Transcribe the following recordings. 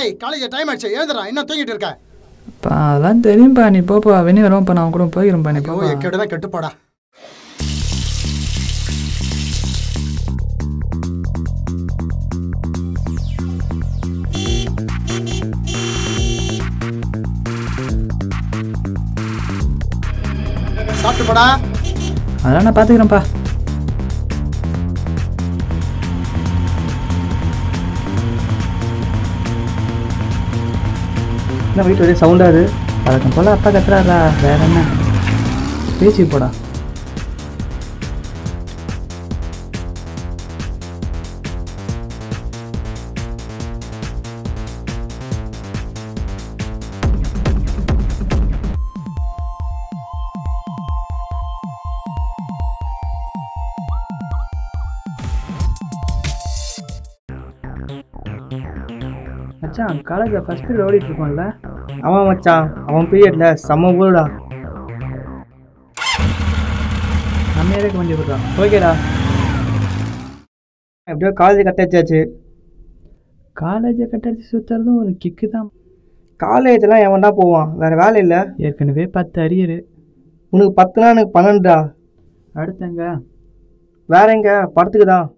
ஏய் college time ஆச்சு, எழுதுறா. என்ன தூங்கிட்டு இருக்க? அதெல்லாம் தெரியும்பா, நீ போப்பா. வெளியே வருவோம்ப்பா, நான் கூட போயிருப்பா. நீ போப்பா. கெடுனா கெட்டு போடா. சாப்பிட்டு போடா. அதெல்லாம் நான் பார்த்துக்கிறேன்ப்பா. என்ன வீட்டு ஒரே சவுண்டாது? அதுக்கு போல அப்பா கத்துறாரா? வேற என்ன பேச்சு போடா. மச்சான் காலேஜில் ஃபஸ்ட் பீரியட் ஓடிட்டு இருக்கோம்ல? ஆமாம் மச்சான், அவன் பீரியடில் செம்ம போடுடா. நம்ம ஏரியாவுக்கு வண்டி போடுறா. ஓகேடா. எப்படியோ காலேஜ் கட்டாச்சாச்சு. காலேஜை கட்டடிச்சு சுற்றுறதும் ஒரு கிக்கு தான். காலேஜெலாம் எவன்டா போவான்? வேறு வேலை இல்லை. ஏற்கனவே 10 அரியரு. உனக்கு 10னா எனக்கு 12டா. அடுத்தங்க வேற எங்க? படத்துக்கு தான்.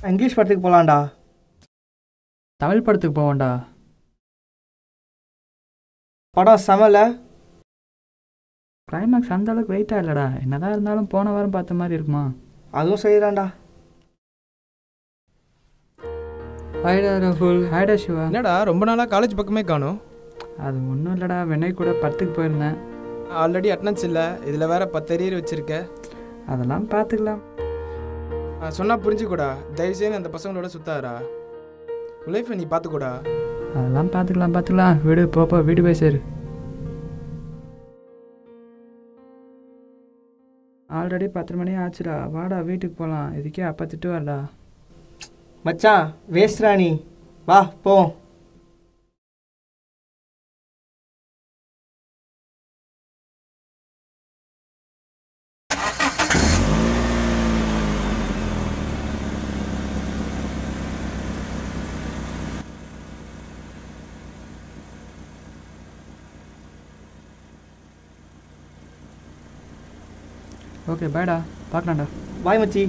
இங்கிலீஷ் படத்துக்கு போகலான்டா. தமிழ் படத்துக்கு போவோம்டா. படம் செமல. கிளைமேக்ஸ் அந்த அளவுக்கு வெயிட்டாக இல்லைடா. என்னதான் இருந்தாலும் போன வாரம் பார்த்த மாதிரி இருக்குமா? அதுவும் செய்யறான்டா. ஹாய்டா ராகுல். ஹாய்டா சிவா. என்னடா ரொம்ப நாளாக காலேஜ் பக்கமே காணும்? அது ஒன்றும் இல்லைடா, வினய் கூட படத்துக்கு போயிருந்தேன். ஆல்ரெடி அட்டனன்ஸ் இல்லை, இதில் வேற 10 அரியர் வச்சுருக்க. அதெல்லாம் பார்த்துக்கலாம். சொன்னால் புரிஞ்சுக்கூடா. தயவுசெய்து அந்த பசங்களோட சுத்தாரா. லைஃப்பை நீ பார்த்துக்கூடா. அதெல்லாம் பார்த்துக்கலாம். வீடு போப்பா, வீடு போய் சேரு. ஆல்ரெடி 10 மணி ஆச்சுடா. வாடா வீட்டுக்கு போகலாம். இதுக்கே அப்பா திட்டு வரடா. மச்சான் வேஸ்ட்ரா நீ. வா போ. ஓகே பாய்டா, பார்க்கலாம்டா. பாய் மச்சி.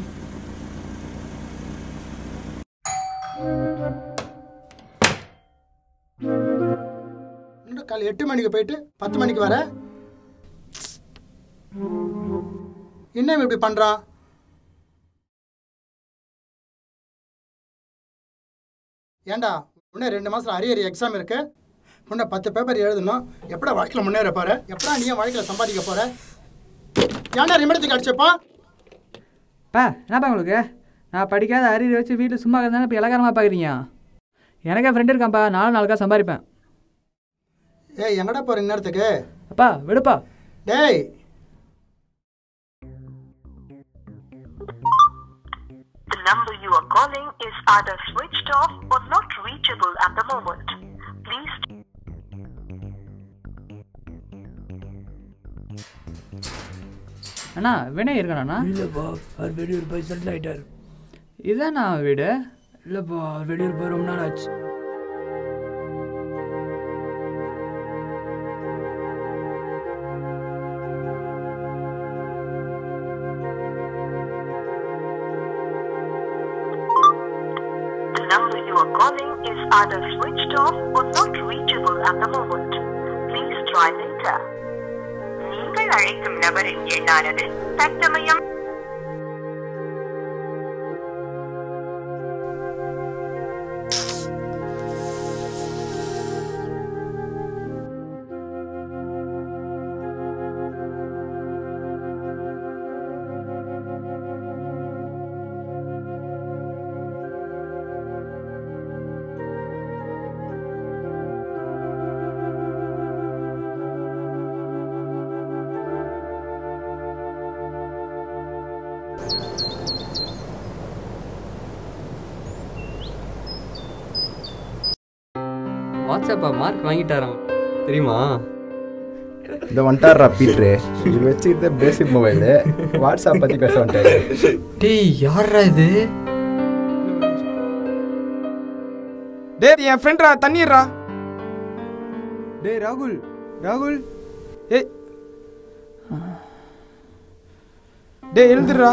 காலை 8 மணிக்கு போயிட்டு 10 மணிக்கு வர. என்ன இப்படி பண்றா? ஏண்டா இன்னும் 2 மாசம் அரியர் எக்ஸாம் இருக்கு. இன்னும் 10 பேப்பர் எழுதணும். எப்படா வாழ்க்கையில் முன்னேற போற? எப்படா நீ வாழ்க்கையில் சம்பாதிக்க போற? ஏன்டா ரிமடிச்சுக்கு அடிச்சப்பா? என்னப்பா உங்களுக்கு? நான் படிக்காத அரியர் வச்சு வீட்டில் சும்மா இருந்தாலும் இப்போ இலக்காரமாக பார்க்குறீங்க. எனக்கே ஃப்ரெண்டு இருக்கான்ப்பா, நாளுக்கா சம்பாதிப்பேன். ஏய் எங்கடா போகிற இந்நேரத்துக்கு? அப்பா விடுப்பா. டேய் The number you are calling is either switched off or not reachable at the moment. Please. அண்ணா வினய் இருக்கானா? இல்லைப்பா, அவர் வெளியூர் போய் செட்டில் ஆகிட்டார். இதாண்ணா வீடு? இல்லைப்பா, அவர் வெளியூர் போய் ரொம்ப நாள் ஆச்சு. The number you are calling is either switched off or not reachable at the moment. Please try later. நீங்கள் அழைக்கும் நபரின் எண்ணானது தற்சமயம் வாட்ஸ்அப்பா மார்க் வாங்கிட்டாராம் தெரியுமா? இந்த வந்துட்டாரா பீட்ரு, இது வச்சுக்கிட்ட பேசிக் மொபைலு வாட்ஸ்அப் பற்றி பேச வந்துட்டாரு. டேய் யாரா இது? டேய் என் ஃப்ரெண்ட்ரா, தண்ணிடுறா. டேய் ராகுல், ராகுல், ஏய் டேய் எழுந்துடுறா.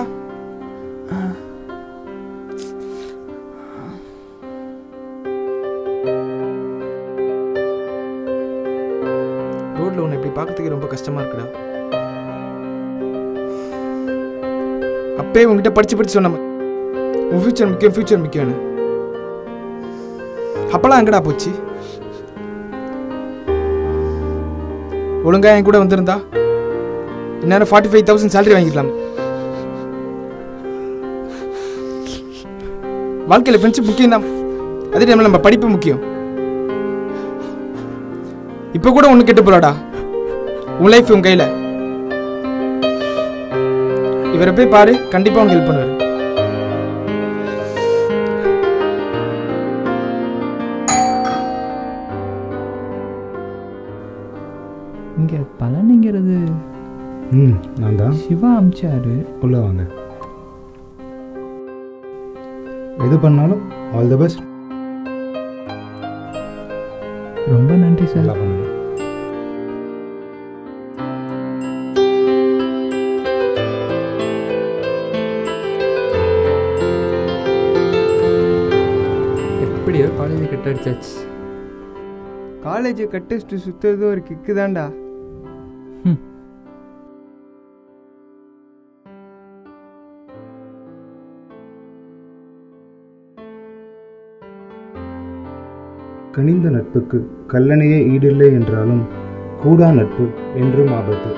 ரோட்ல உன்னை இப்படி பார்க்கறதுக்கு ரொம்ப கஷ்டமா இருக்குடா. அப்பே உங்ககிட்ட படிச்சு சொன்ன உன் ஃபியூச்சர் முக்கியம்னு. அப்பெல்லாம் எங்கடா போச்சு? ஒழுங்கா என் கூட வந்திருந்தா இந்நேரம் 45,000 சேலரி வாங்கிக்கலாம். வாழ்க்கையில் ஃப்ரெண்ட்ஷிப் முக்கியம் தான், அதே டைமில் நம்ம படிப்பு முக்கியம். இப்போ கூட ஒன்று கெட்டு போலாடா, உன் லைஃப் உன் கையில். இவரை போய் பாரு, கண்டிப்பாக உனக்கு ஹெல்ப் பண்ணுவார். இங்கே பலனுங்கிறது நான் தான் சிவா அமிச்சாரு. உள்ள வாங்க. எது பண்ணாலும் ஆல் தி பெஸ்ட். ரொம்ப நன்றி சார். நல்லா பண்ணுங்க. எப்படியோ காலேஜ் கட் அடிச்சாச்சு. காலேஜ் கட்டடிச்சுட்டு சுற்றுறதும் ஒரு கிக்கு தான்டா. கனிந்த நட்புக்கு கல்லணையே ஈடில்லை என்றாலும் கூடா நட்பு என்றும் ஆபத்து.